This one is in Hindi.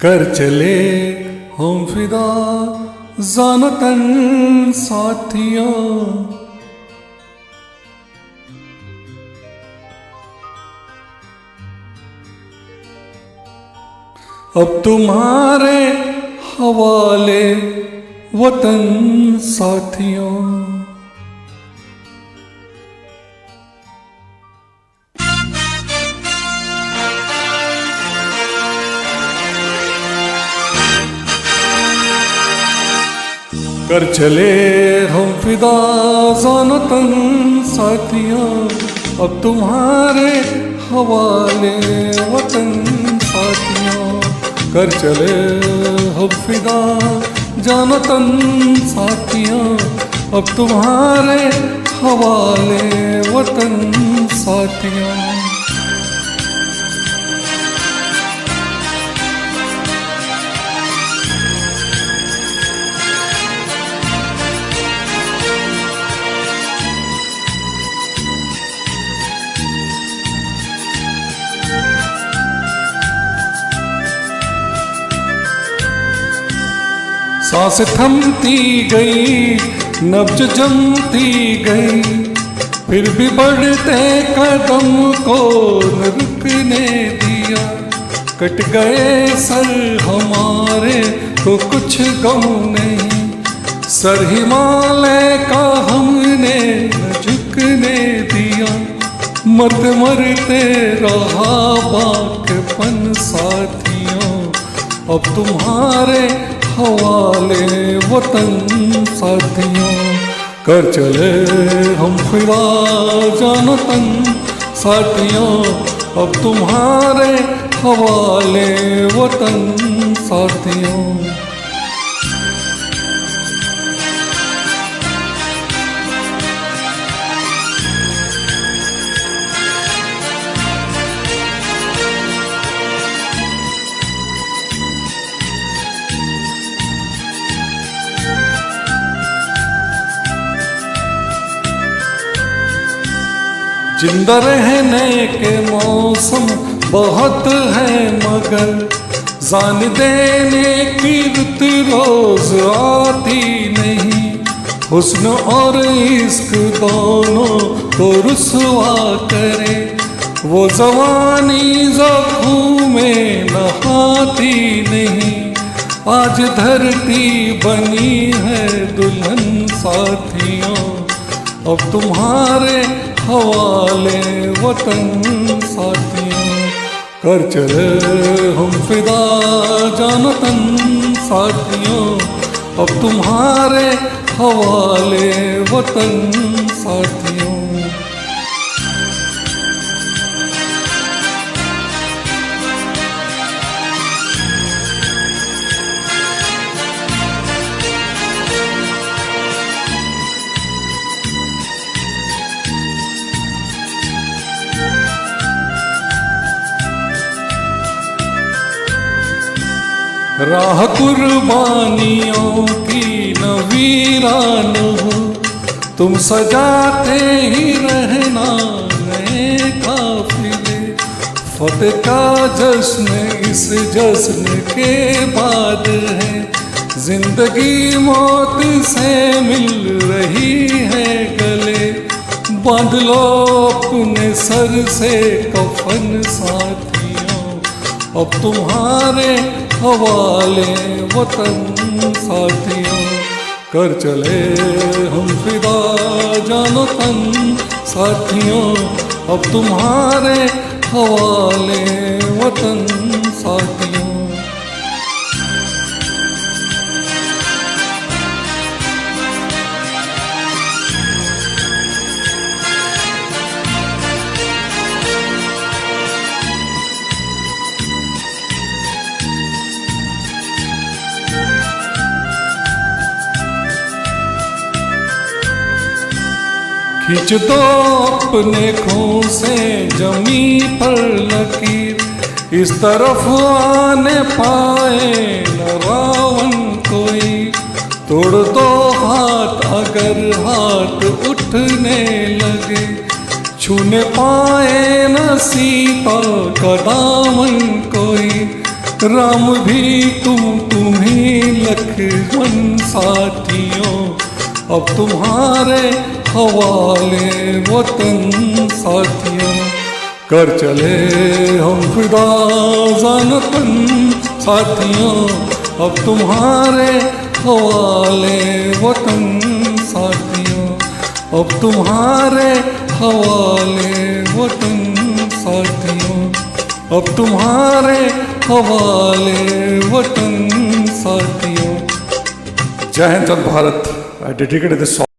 कर चले हम फिदा जानतन साथियों। अब तुम्हारे हवाले वतन साथियों। कर चले हम फिदा जानतन साथियों। अब तुम्हारे हवाले वतन साथियों। कर चले हम फिदा जानतन साथियों। अब तुम्हारे हवाले वतन साथियों। सांस थमती गई, नब्ज जमती गई, फिर भी बढ़ते कदम को न रुकने दिया। कट गए सर हमारे तो कुछ गम नहीं, सर हिमालय का हमने न झुकने दिया। मत मरते रहा बाकपन साथियों। अब तुम्हारे हवाले वतन साथियों। कर चले हम फिदा जानतन साथियों। अब तुम्हारे हवाले वतन साथियों। जिंदा रहने के मौसम बहुत है मगर जान देने की रुत रोज आती नहीं। हुस्न और इश्क दोनों को रुसवा करे, वो जवानी ज़ख्मों में नहाती नहीं। आज धरती बनी है दुल्हन साथियों। अब तुम्हारे हवाले वतन साथियों। कर चले हम फिदा जानतन साथियों। अब तुम्हारे हवाले वतन साथियों। राह कुर्बानियों की न वीरान हो, तुम सजाते ही रहना नए काफिले। फतेह का जश्न इस जश्न के बाद है, जिंदगी मौत से मिल रही है गले। बांध लो अपने सर से कफन साथियों। अब तुम्हारे हवाले वतन साथियों। कर चले हम फिदा जानतन साथियों। अब तुम्हारे हवाले वतन साथियों। खींच दो अपने खून से जमी पर लकीर, इस तरफ आने पाए न रावण कोई। तोड़ दो हाथ अगर हाथ उठने लगे, छूने पाए न सीता का दामन कोई। राम भी तुम ही लक्ष्मण साथियों, अब तुम्हारे हवाले वतन साथियों। कर चले हम फिदा जानतन साथियों, अब तुम्हारे हवाले वतन साथियों, अब तुम्हारे हवाले वतन साथियों, अब तुम्हारे हवाले वतन साथियों। जय हिंद, जय Bharat. I dedicated this song